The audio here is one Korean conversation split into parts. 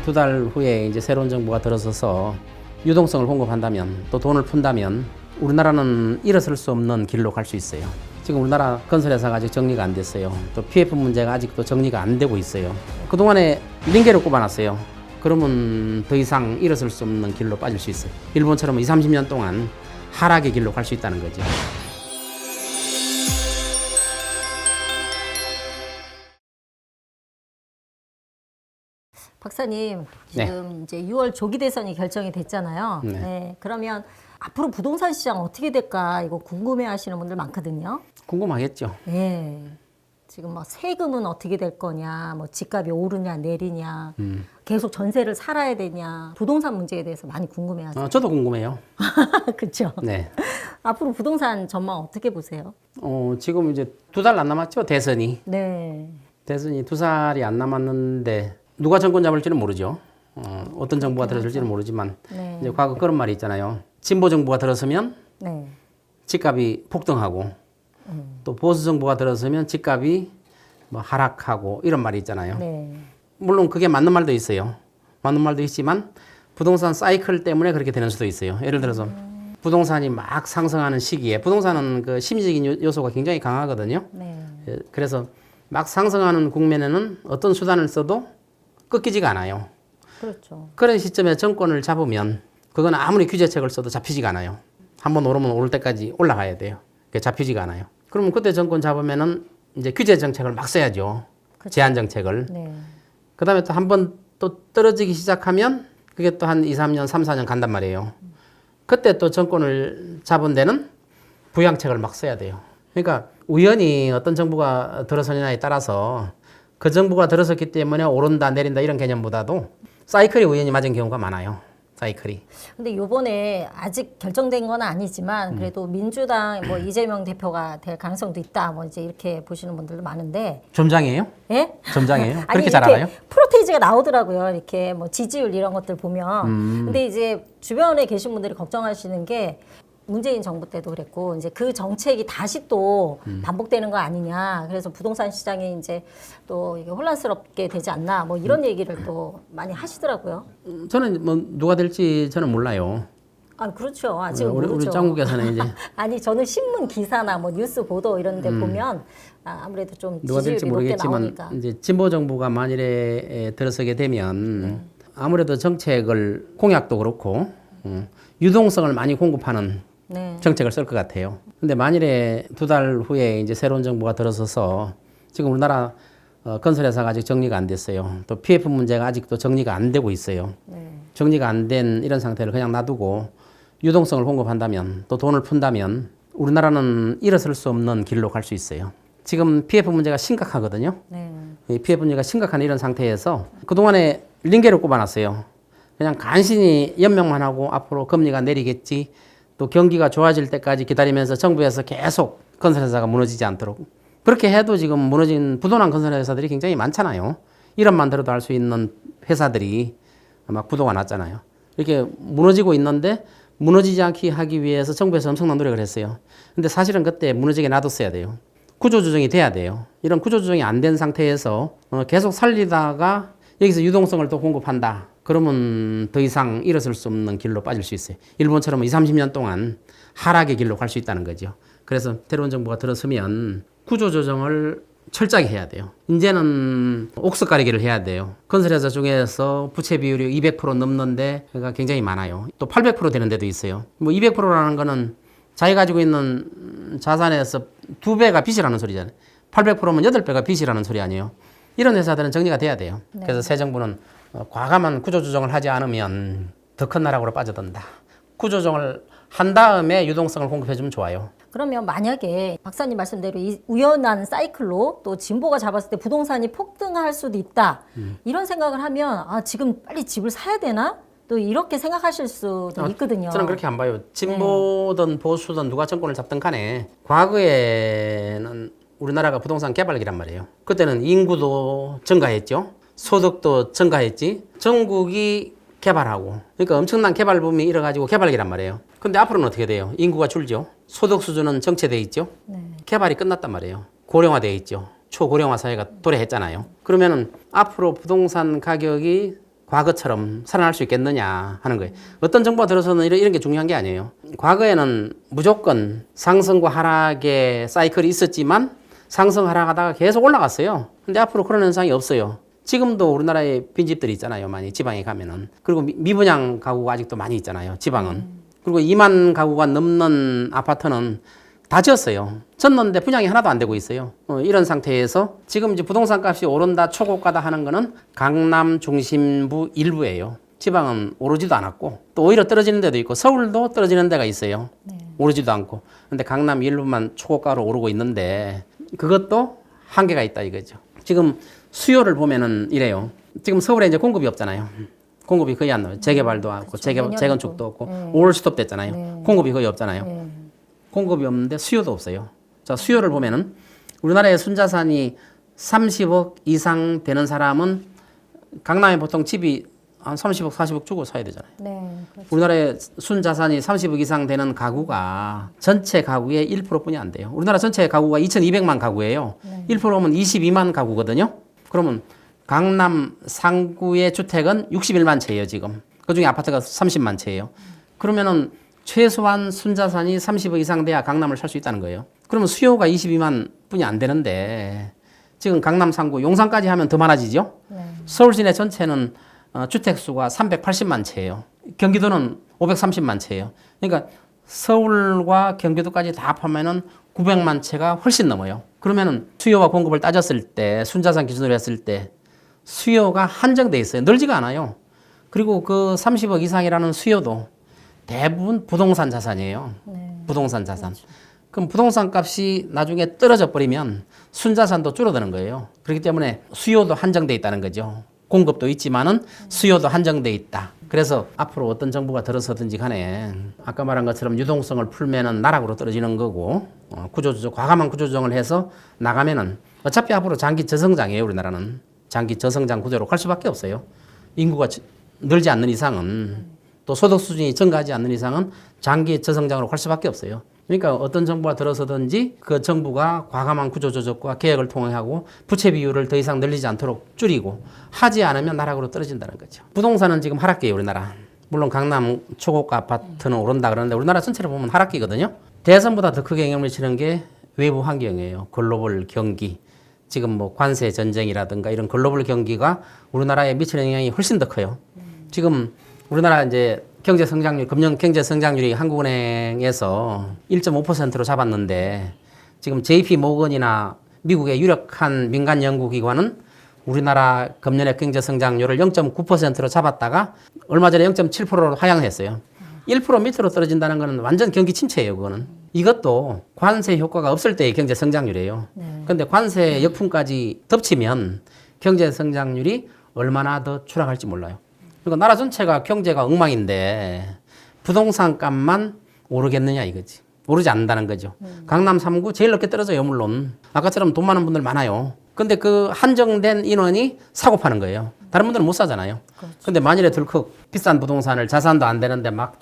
두 달 후에 이제 새로운 정부가 들어서서 유동성을 공급한다면 또 돈을 푼다면 우리나라는 일어설 수 없는 길로 갈 수 있어요. 지금 우리나라 건설회사가 아직 정리가 안 됐어요. 또 PF 문제가 아직도 정리가 안 되고 있어요. 그동안에 링게를 꼽아놨어요. 그러면 더 이상 일어설 수 없는 길로 빠질 수 있어요. 일본처럼 20, 30년 동안 하락의 길로 갈 수 있다는 거죠. 박사님, 지금 이제 6월 조기 대선이 결정이 됐잖아요. 네. 그러면 앞으로 부동산 시장 어떻게 될까 이거 궁금해 하시는 분들 많거든요. 궁금하겠죠. 네. 지금 뭐 세금은 어떻게 될 거냐, 뭐 집값이 오르냐 내리냐, 계속 전세를 살아야 되냐, 부동산 문제에 대해서 많이 궁금해 하세요. 저도 궁금해요. 그렇죠. 네. 앞으로 부동산 전망 어떻게 보세요? 지금 이제 두 달 안 남았죠, 대선이. 네. 대선이 두 살이 안 남았는데 누가 정권 잡을지는 모르죠. 어떤 정부가 들어설지는 모르지만 네. 이제 과거 그런 말이 있잖아요. 진보 정부가 들어서면 네. 집값이 폭등하고 또 보수 정부가 들어서면 집값이 뭐 하락하고 이런 말이 있잖아요. 네. 물론 그게 맞는 말도 있어요. 맞는 말도 있지만 부동산 사이클 때문에 그렇게 되는 수도 있어요. 예를 들어서 부동산이 막 상승하는 시기에 부동산은 그 심리적인 요소가 굉장히 강하거든요. 네. 그래서 막 상승하는 국면에는 어떤 수단을 써도 꺾이지가 않아요. 그렇죠. 그런 시점에 정권을 잡으면 그건 아무리 규제책을 써도 잡히지가 않아요. 한번 오르면 오를 때까지 올라가야 돼요. 그게 잡히지가 않아요. 그러면 그때 정권 잡으면은 이제 규제 정책을 막 써야죠. 그렇죠. 제한 정책을. 네. 그 다음에 또 한 번 또 떨어지기 시작하면 그게 또 한 2, 3년, 3, 4년 간단 말이에요. 그때 또 정권을 잡은 데는 부양책을 막 써야 돼요. 그러니까 우연히 어떤 정부가 들어서느냐에 따라서 그 정부가 들어섰기 때문에 오른다 내린다 이런 개념보다도 사이클이 우연히 맞은 경우가 많아요. 사이클이. 근데 요번에 아직 결정된 건 아니지만 그래도 민주당 뭐 이재명 대표가 될 가능성도 있다. 뭐 이제 이렇게 보시는 분들도 많은데. 점장이에요? 예? 점장이에요? 아니, 그렇게 잘 알아요? 프로테이지가 나오더라고요. 이렇게 뭐 지지율 이런 것들 보면. 근데 이제 주변에 계신 분들이 걱정하시는 게 문재인 정부 때도 그랬고 이제 그 정책이 다시 또 반복되는 거 아니냐. 그래서 부동산 시장이 이제 또 이게 혼란스럽게 되지 않나. 뭐 이런 얘기를 또 많이 하시더라고요. 저는 뭐 누가 될지 저는 몰라요. 아, 그렇죠. 아직 우리 모르죠. 장국에서는 이제 아니, 저는 신문 기사나 뭐 뉴스 보도 이런 데 보면 아무래도 좀 누가 될지 지지율이 높게 모르겠지만 나오니까. 이제 진보 정부가 만일에 들어서게 되면 아무래도 정책을 공약도 그렇고 유동성을 많이 공급하는 네. 정책을 쓸 것 같아요. 근데 만일에 두 달 후에 이제 새로운 정부가 들어서서 지금 우리나라 건설회사가 아직 정리가 안 됐어요. 또 PF 문제가 아직도 정리가 안 되고 있어요. 네. 정리가 안 된 이런 상태를 그냥 놔두고 유동성을 공급한다면 또 돈을 푼다면 우리나라는 일어설 수 없는 길로 갈 수 있어요. 지금 PF 문제가 심각하거든요. 네. 이 PF 문제가 심각한 이런 상태에서 그동안에 링게를 꼽아놨어요. 그냥 간신히 연명만 하고 앞으로 금리가 내리겠지. 또 경기가 좋아질 때까지 기다리면서 정부에서 계속 건설회사가 무너지지 않도록 그렇게 해도 지금 무너진 부도난 건설회사들이 굉장히 많잖아요. 이름만 들어도 알 수 있는 회사들이 아마 구도가 났잖아요. 이렇게 무너지고 있는데 무너지지 않게 하기 위해서 정부에서 엄청난 노력을 했어요. 근데 사실은 그때 무너지게 놔뒀어야 돼요. 구조조정이 돼야 돼요. 이런 구조조정이 안 된 상태에서 계속 살리다가 여기서 유동성을 또 공급한다. 그러면 더 이상 일어설 수 없는 길로 빠질 수 있어요. 일본처럼 20, 30년 동안 하락의 길로 갈 수 있다는 거죠. 그래서 새로운 정부가 들어서면 구조조정을 철저하게 해야 돼요. 이제는 옥석 가리기를 해야 돼요. 건설회사 중에서 부채 비율이 200% 넘는데 그가 굉장히 많아요. 또 800% 되는 데도 있어요. 뭐 200%라는 거는 자기 가지고 있는 자산에서 2배가 빚이라는 소리잖아요. 800%면 8배가 빚이라는 소리 아니에요. 이런 회사들은 정리가 돼야 돼요. 네. 그래서 새 정부는 과감한 구조조정을 하지 않으면 더 큰 나락으로 빠져든다. 구조조정을 한 다음에 유동성을 공급해주면 좋아요. 그러면 만약에 박사님 말씀대로 이 우연한 사이클로 또 진보가 잡았을 때 부동산이 폭등할 수도 있다. 이런 생각을 하면 아, 지금 빨리 집을 사야 되나? 또 이렇게 생각하실 수도 있거든요. 저는 그렇게 안 봐요. 진보든 보수든 누가 정권을 잡든 간에 과거에는 우리나라가 부동산 개발기란 말이에요. 그때는 인구도 증가했죠. 소득도 증가했지. 전국이 개발하고. 그러니까 엄청난 개발 붐이 일어가지고 개발기란 말이에요. 근데 앞으로는 어떻게 돼요? 인구가 줄죠. 소득 수준은 정체돼 있죠. 네. 개발이 끝났단 말이에요. 고령화돼 있죠. 초고령화 사회가 도래했잖아요. 그러면은 앞으로 부동산 가격이 과거처럼 살아날 수 있겠느냐 하는 거예요. 어떤 정부가 들어서는 이런 게 중요한 게 아니에요. 과거에는 무조건 상승과 하락의 사이클이 있었지만 상승 하락하다가 계속 올라갔어요. 근데 앞으로 그런 현상이 없어요. 지금도 우리나라에 빈집들이 있잖아요. 많이 지방에 가면은. 그리고 미분양 가구가 아직도 많이 있잖아요. 지방은. 그리고 2만 가구가 넘는 아파트는 다 지었어요. 졌는데 분양이 하나도 안 되고 있어요. 이런 상태에서 지금 이제 부동산 값이 오른다, 초고가다 하는 거는 강남 중심부 일부예요. 지방은 오르지도 않았고 또 오히려 떨어지는 데도 있고 서울도 떨어지는 데가 있어요. 오르지도 않고. 근데 강남 일부만 초고가로 오르고 있는데 그것도 한계가 있다 이거죠. 지금 수요를 보면은 이래요. 지금 서울에 이제 공급이 없잖아요. 공급이 거의 안 나와요. 재개발도 않고 재건축도 없고 올 스톱 됐잖아요. 공급이 거의 없잖아요. 공급이 없는데 수요도 없어요. 자, 수요를 보면은 우리나라의 순자산이 30억 이상 되는 사람은 강남에 보통 집이 한 30억, 40억 주고 사야 되잖아요. 네, 그렇죠. 우리나라의 순자산이 30억 이상 되는 가구가 전체 가구의 1%뿐이 안 돼요. 우리나라 전체 가구가 2,200만 가구예요. 1%면 22만 가구거든요. 그러면 강남 상구의 주택은 61만 채예요, 지금. 그중에 아파트가 30만 채예요. 그러면은 최소한 순자산이 30억 이상 돼야 강남을 살 수 있다는 거예요. 그러면 수요가 22만 뿐이 안 되는데 지금 강남 상구, 용산까지 하면 더 많아지죠? 서울 시내 전체는 주택수가 380만 채예요. 경기도는 530만 채예요. 그러니까 서울과 경기도까지 다 합하면은 900만 채가 훨씬 넘어요. 그러면은 수요와 공급을 따졌을 때 순자산 기준으로 했을 때 수요가 한정돼 있어요. 늘지가 않아요. 그리고 그 30억 이상이라는 수요도 대부분 부동산 자산이에요. 부동산 자산. 그럼 부동산 값이 나중에 떨어져 버리면 순자산도 줄어드는 거예요. 그렇기 때문에 수요도 한정돼 있다는 거죠. 공급도 있지만은 수요도 한정돼 있다. 그래서 앞으로 어떤 정부가 들어서든지 간에 아까 말한 것처럼 유동성을 풀면은 나락으로 떨어지는 거고 구조조정, 과감한 구조조정을 해서 나가면은 어차피 앞으로 장기 저성장이에요. 우리나라는 장기 저성장 구조로 갈 수밖에 없어요. 인구가 늘지 않는 이상은 또 소득 수준이 증가하지 않는 이상은 장기 저성장으로 갈 수밖에 없어요. 그러니까 어떤 정부가 들어서든지 그 정부가 과감한 구조조정과 개혁을 통해 하고 부채 비율을 더 이상 늘리지 않도록 줄이고 하지 않으면 나락으로 떨어진다는 거죠. 부동산은 지금 하락기예요, 우리나라. 물론 강남 초고가 아파트는 오른다 그러는데 우리나라 전체를 보면 하락기거든요. 대선보다 더 크게 영향을 미치는 게 외부 환경이에요. 글로벌 경기. 지금 뭐 관세 전쟁이라든가 이런 글로벌 경기가 우리나라에 미치는 영향이 훨씬 더 커요. 지금 우리나라 이제 경제 성장률, 금융 경제 성장률이 한국은행에서 1.5%로 잡았는데 지금 JP 모건이나 미국의 유력한 민간 연구기관은 우리나라 금년의 경제 성장률을 0.9%로 잡았다가 얼마 전에 0.7%로 하향했어요. 1% 밑으로 떨어진다는 것은 완전 경기 침체예요, 그거는. 이것도 관세 효과가 없을 때의 경제 성장률이에요. 그런데 관세 역풍까지 덮치면 경제 성장률이 얼마나 더 추락할지 몰라요. 그러니까 나라 전체가 경제가 엉망인데 부동산 값만 오르겠느냐 이거지. 오르지 않는다는 거죠. 강남 3구 제일 높게 떨어져요, 물론. 아까처럼 돈 많은 분들 많아요. 근데 그 한정된 인원이 사고 파는 거예요. 다른 분들은 못 사잖아요. 근데 만일에 들컥 비싼 부동산을 자산도 안 되는데 막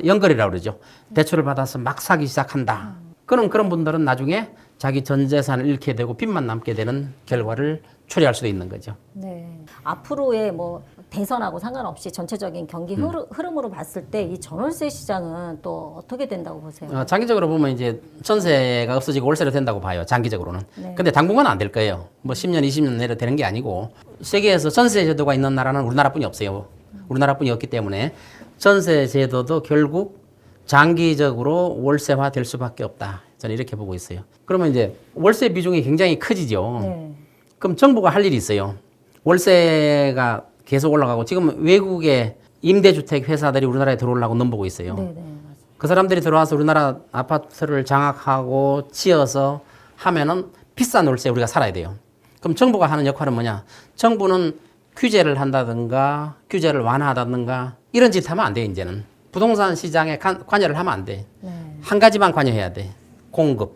연거리라고 그러죠. 대출을 받아서 막 사기 시작한다. 그럼 그런 분들은 나중에 자기 전 재산을 잃게 되고 빚만 남게 되는 결과를 초래할 수도 있는 거죠. 네. 앞으로의 뭐 대선하고 상관없이 전체적인 경기 흐름으로 봤을 때 이 전월세 시장은 또 어떻게 된다고 보세요? 장기적으로 보면 이제 전세가 없어지고 월세로 된다고 봐요. 장기적으로는. 네. 근데 당분간은 안 될 거예요. 뭐 10년, 20년 내로 되는 게 아니고 세계에서 전세 제도가 있는 나라는 우리나라뿐이 없어요. 우리나라뿐이 없기 때문에 전세 제도도 결국 장기적으로 월세화 될 수밖에 없다. 저는 이렇게 보고 있어요. 그러면 이제 월세 비중이 굉장히 커지죠. 네. 그럼 정부가 할 일이 있어요. 월세가 계속 올라가고 지금 외국의 임대주택 회사들이 우리나라에 들어오려고 넘보고 있어요. 네, 네, 맞아요. 그 사람들이 들어와서 우리나라 아파트를 장악하고 지어서 하면은 비싼 월세 우리가 살아야 돼요. 그럼 정부가 하는 역할은 뭐냐? 정부는 규제를 한다든가 규제를 완화하다든가 이런 짓 하면 안 돼, 이제는. 부동산 시장에 관여를 하면 안 돼. 네. 한 가지만 관여해야 돼. 공급.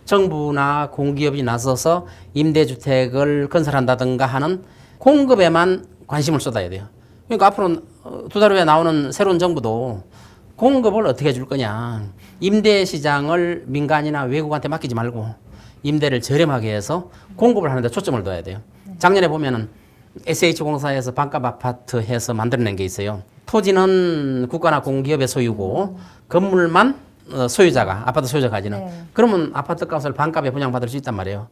정부나 공기업이 나서서 임대주택을 건설한다든가 하는 공급에만 관심을 쏟아야 돼요. 그러니까 앞으로 2달 후에 나오는 새로운 정부도 공급을 어떻게 해줄 거냐. 임대 시장을 민간이나 외국한테 맡기지 말고 임대를 저렴하게 해서 공급을 하는 데 초점을 둬야 돼요. 작년에 보면은 SH공사에서 반값 아파트 해서 만들어낸 게 있어요. 토지는 국가나 공기업의 소유고 건물만 소유자가 아파트 소유자가 가지는. 네. 그러면 아파트 값을 반값에 분양받을 수 있단 말이에요.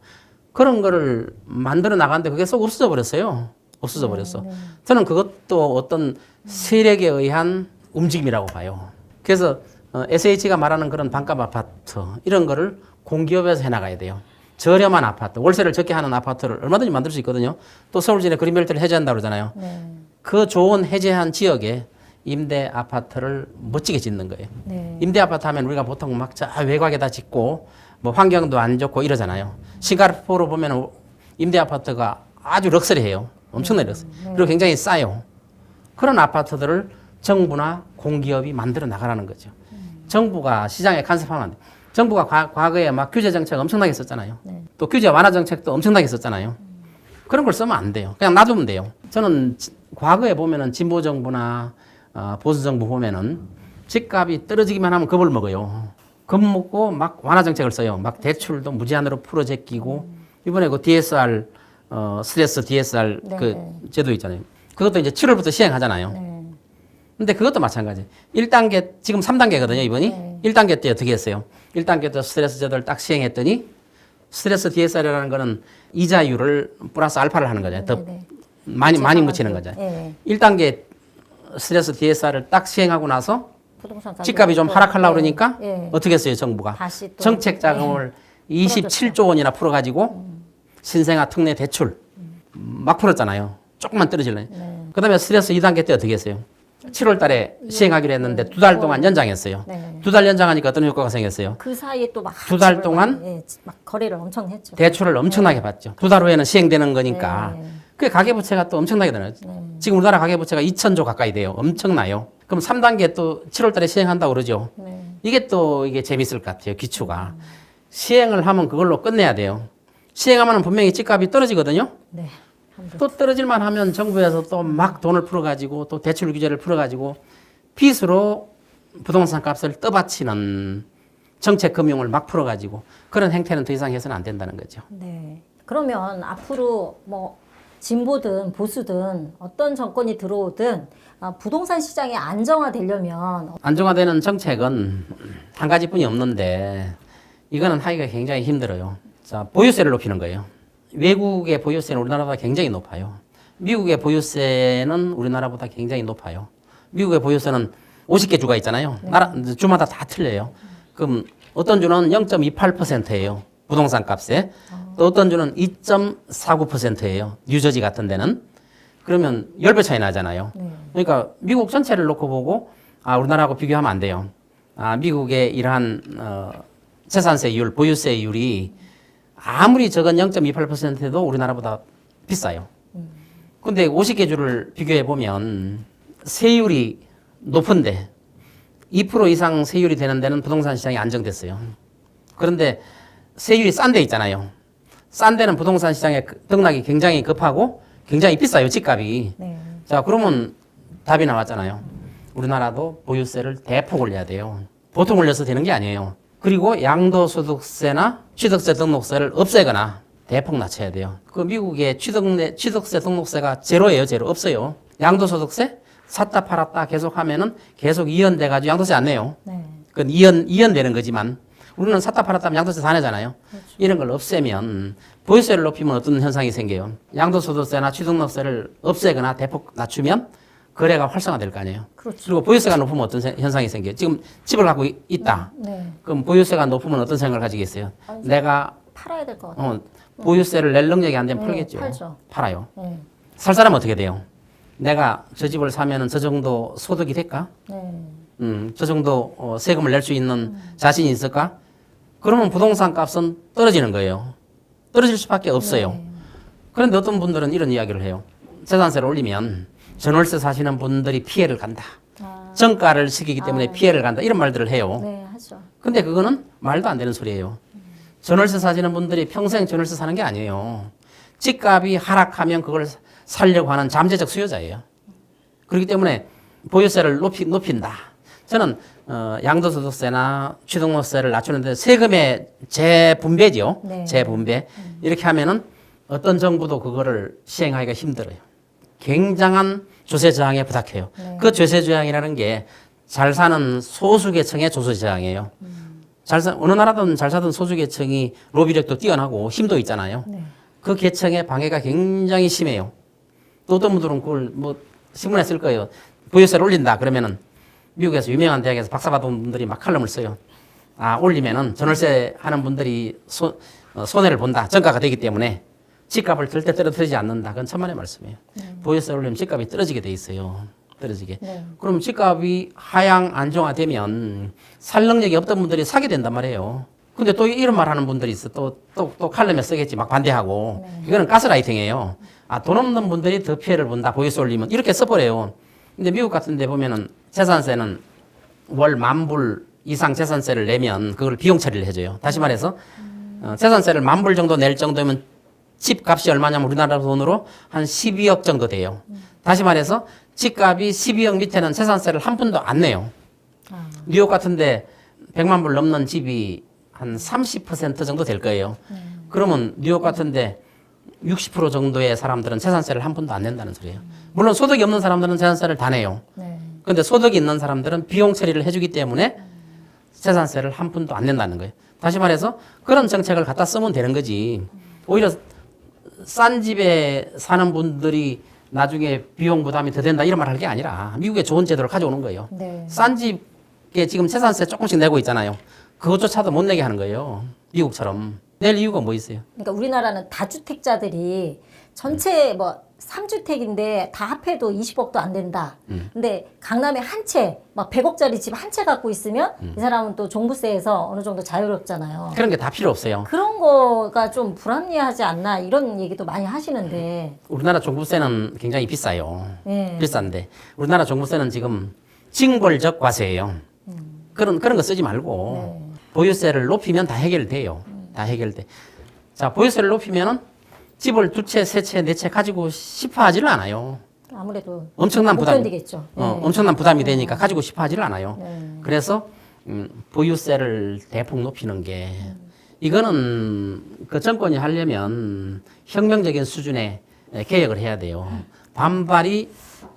그런 거를 만들어 나가는데 그게 쏙 없어져 버렸어요. 없어져 버렸어. 저는 그것도 어떤 세력에 의한 움직임이라고 봐요. 그래서 SH가 말하는 그런 반값 아파트 이런 거를 공기업에서 해나가야 돼요. 저렴한 아파트, 월세를 적게 하는 아파트를 얼마든지 만들 수 있거든요. 또 서울시내 그린벨트를 해제한다고 그러잖아요. 네. 그 좋은 해제한 지역에 임대 아파트를 멋지게 짓는 거예요. 네. 임대 아파트 하면 우리가 보통 막 저 외곽에다 짓고 뭐 환경도 안 좋고 이러잖아요. 싱가포르 보면 임대 아파트가 아주 럭셔리해요. 엄청나게 럭셔리. 그리고 굉장히 싸요. 그런 아파트들을 정부나 공기업이 만들어 나가라는 거죠. 정부가 시장에 간섭하면 안 돼. 정부가 과거에 막 규제 정책 엄청나게 썼잖아요. 네. 또 규제 완화 정책도 엄청나게 썼잖아요. 그런 걸 쓰면 안 돼요. 그냥 놔두면 돼요. 저는 과거에 보면은 진보 정부나 보수 정부 보면은 집값이 떨어지기만 하면 겁을 먹어요. 겁 먹고 막 완화 정책을 써요. 막 대출도 무제한으로 풀어 제끼고 이번에 그 DSR 스트레스 DSR 네, 그 네. 제도 있잖아요. 그것도 이제 7월부터 시행하잖아요. 네. 근데 그것도 마찬가지. 1단계, 지금 3단계거든요, 이번이. 네. 1단계 때 어떻게 했어요? 1단계 때 스트레스 제도를 딱 시행했더니 스트레스 DSR이라는 거는 이자율을 플러스 알파를 하는 거잖아요. 더 네. 많이 묻히는 거죠. 네. 1단계 스트레스 DSR을 딱 시행하고 나서 부동산 집값이 좀 또, 하락하려고 네. 그러니까 네. 어떻게 했어요, 정부가? 다시 또 정책 자금을 27조 원이나 풀어가지고 신생아 특례 대출 막 풀었잖아요. 조금만 떨어질래. 그 다음에 스트레스 2단계 때 어떻게 했어요? 7월 달에 시행하기로 했는데 두 달 동안 연장했어요. 네. 두 달 연장하니까 어떤 효과가 생겼어요? 그 사이에 또 막 두달 동안 막 거래를 엄청 했죠. 대출을 엄청나게 받죠. 두 달 후에는 시행되는 거니까. 네. 그게 가계부채가 또 엄청나게 늘어나죠. 지금 우리나라 가계부채가 2천조 가까이 돼요. 엄청나요. 그럼 3단계 또 7월 달에 시행한다고 그러죠. 네. 이게 또 이게 재밌을 것 같아요. 기초가. 시행을 하면 그걸로 끝내야 돼요. 시행하면 분명히 집값이 떨어지거든요. 네. 또 떨어질만 하면 정부에서 또 막 돈을 풀어가지고 또 대출 규제를 풀어가지고 빚으로 부동산 값을 떠받치는 정책 금융을 막 풀어가지고 그런 행태는 더 이상 해서는 안 된다는 거죠. 네. 그러면 앞으로 뭐 진보든 보수든 어떤 정권이 들어오든 부동산 시장이 안정화되려면 안정화되는 정책은 한 가지뿐이 없는데 이거는 하기가 굉장히 힘들어요. 자, 보유세를 높이는 거예요. 외국의 보유세는 우리나라보다 굉장히 높아요. 미국의 보유세는 우리나라보다 굉장히 높아요. 미국의 보유세는 50개 주가 있잖아요. 나라 주마다 다 틀려요. 그럼 어떤 주는 0.28%예요. 부동산 값에. 또 어떤 주는 2.49%예요. 뉴저지 같은 데는. 그러면 10배 차이 나잖아요. 그러니까 미국 전체를 놓고 보고 우리나라하고 비교하면 안 돼요. 미국의 이러한 재산세율, 보유세율이 아무리 적은 0.28%도 우리나라보다 비싸요. 근데 50개 주를 비교해 보면 세율이 높은데 2% 이상 세율이 되는 데는 부동산 시장이 안정됐어요. 그런데 세율이 싼 데 있잖아요. 싼 데는 부동산 시장에 등락이 굉장히 급하고 굉장히 비싸요, 집값이. 네. 자, 그러면 답이 나왔잖아요. 우리나라도 보유세를 대폭 올려야 돼요. 보통 올려서 되는 게 아니에요. 그리고 양도소득세나 취득세 등록세를 없애거나 대폭 낮춰야 돼요. 그 미국의 취득세 등록세가 제로예요, 제로. 없어요. 양도소득세 샀다 팔았다 계속 하면은 계속 이연돼가지고 양도세 안 내요. 네. 그건 이연되는 거지만 우리는 샀다 팔았다 하면 양도세 다 내잖아요. 이런 걸 없애면 보유세를 높이면 어떤 현상이 생겨요? 양도소득세나 취득세를 없애거나 대폭 낮추면 거래가 활성화될 거 아니에요. 그렇죠. 그리고 보유세가 높으면 어떤 현상이 생겨요? 지금 집을 갖고 있다. 네. 그럼 보유세가 높으면 어떤 생각을 가지겠어요? 내가 팔아야 될 것 같아요. 보유세를 낼 능력이 안 되면 팔겠죠. 팔죠. 팔아요. 네. 살 사람은 어떻게 돼요? 내가 저 집을 사면은 저 정도 소득이 될까? 네. 저 정도 세금을 낼 수 있는 자신이 있을까? 그러면 부동산 값은 떨어지는 거예요. 떨어질 수밖에 없어요. 네. 그런데 어떤 분들은 이런 이야기를 해요. 재산세를 올리면 전월세 사시는 분들이 피해를 간다. 정가를 시키기 때문에 피해를 간다. 이런 말들을 해요. 네, 하죠. 근데 그거는 말도 안 되는 소리예요. 전월세 사시는 분들이 평생 전월세 사는 게 아니에요. 집값이 하락하면 그걸 살려고 하는 잠재적 수요자예요. 그렇기 때문에 보유세를 높인다. 저는 양도소득세나 취득세를 낮추는데 세금의 재분배죠. 네. 재분배. 이렇게 하면은 어떤 정부도 그거를 시행하기가 힘들어요. 굉장한 조세 저항에 부닥쳐요. 네. 그 조세 저항이라는 게 잘 사는 소수 계층의 조세 저항이에요. 어느 나라든 잘 사던 소수 계층이 로비력도 뛰어나고 힘도 있잖아요. 네. 그 계층의 방해가 굉장히 심해요. 또 어떤 분들은 그걸 뭐 신문에 쓸 거예요. 부유세를 올린다 그러면은 미국에서 유명한 대학에서 박사 받은 분들이 막 칼럼을 써요. 아, 올리면은 전월세 하는 분들이 손해를 본다. 전가가 되기 때문에 집값을 절대 떨어뜨리지 않는다. 그건 천만의 말씀이에요. 부유세를 올리면 집값이 떨어지게 돼 있어요. 떨어지게. 네. 그럼 집값이 하향 안정화되면 살 능력이 없던 분들이 사게 된단 말이에요. 근데 또 이런 말 하는 분들이 있어. 또 칼럼에 쓰겠지. 막 반대하고. 이거는 가스라이팅이에요. 아, 돈 없는 분들이 더 피해를 본다. 보유세 올리면. 이렇게 써버려요. 근데 미국 같은 데 보면은 재산세는 월 10,000불 이상 재산세를 내면 그걸 비용 처리를 해줘요. 다시 말해서 재산세를 10,000불 정도 낼 정도면 집값이 얼마냐면 우리나라 돈으로 한 12억 정도 돼요. 다시 말해서 집값이 12억 밑에는 재산세를 한 푼도 안 내요. 뉴욕 같은데 100만 불 넘는 집이 한 30% 정도 될 거예요. 그러면 뉴욕 같은데 60% 정도의 사람들은 재산세를 한 푼도 안 낸다는 소리예요. 물론 소득이 없는 사람들은 재산세를 다 내요. 네. 그런데 소득이 있는 사람들은 비용 처리를 해주기 때문에 재산세를 한 푼도 안 낸다는 거예요. 다시 말해서 그런 정책을 갖다 쓰면 되는 거지. 오히려 싼 집에 사는 분들이 나중에 비용 부담이 더 된다 이런 말 할 게 아니라 미국의 좋은 제도를 가져오는 거예요. 네. 싼 집에 지금 재산세 조금씩 내고 있잖아요. 그것조차도 못 내게 하는 거예요. 미국처럼. 낼 이유가 뭐 있어요? 그러니까 우리나라는 다주택자들이 전체 뭐 3주택인데 다 합해도 20억도 안 된다. 근데 강남에 한 채, 막 100억짜리 집 한 채 갖고 있으면 이 사람은 또 종부세에서 어느 정도 자유롭잖아요. 그런 게 다 필요 없어요. 그런 거가 좀 불합리하지 않나 이런 얘기도 많이 하시는데. 우리나라 종부세는 굉장히 비싸요. 예. 비싼데 우리나라 종부세는 지금 징벌적 과세예요. 그런 거 쓰지 말고 보유세를 높이면 다 해결돼요. 다 해결돼. 자, 보유세를 높이면은 집을 2채, 3채, 4채 가지고 싶어 하지를 않아요. 아무래도 엄청난 못 부담. 견디겠죠. 네. 엄청난 부담이 되니까 가지고 싶어 하지를 않아요. 네. 그래서 보유세를 대폭 높이는 게 이거는 그 정권이 하려면 혁명적인 수준의 개혁을 해야 돼요. 반발이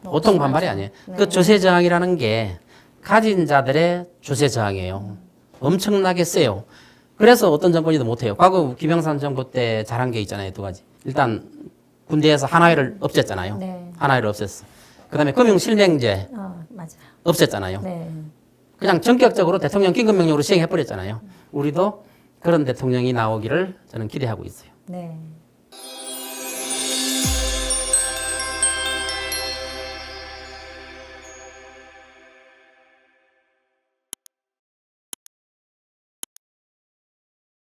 보통 반발이 아니에요. 그 조세 저항이라는 게 가진 자들의 조세 저항이에요. 엄청나게 세요. 그래서 어떤 정권이도 못해요. 과거 김영삼 정부 때 잘한 게 있잖아요. 2가지. 일단 군대에서 하나회를 없앴잖아요. 네. 하나회를 없앴어. 그다음에 금융실명제 맞아. 없앴잖아요. 네. 그냥 전격적으로 대통령 긴급명령으로 시행해버렸잖아요. 우리도 그런 대통령이 나오기를 저는 기대하고 있어요. 네.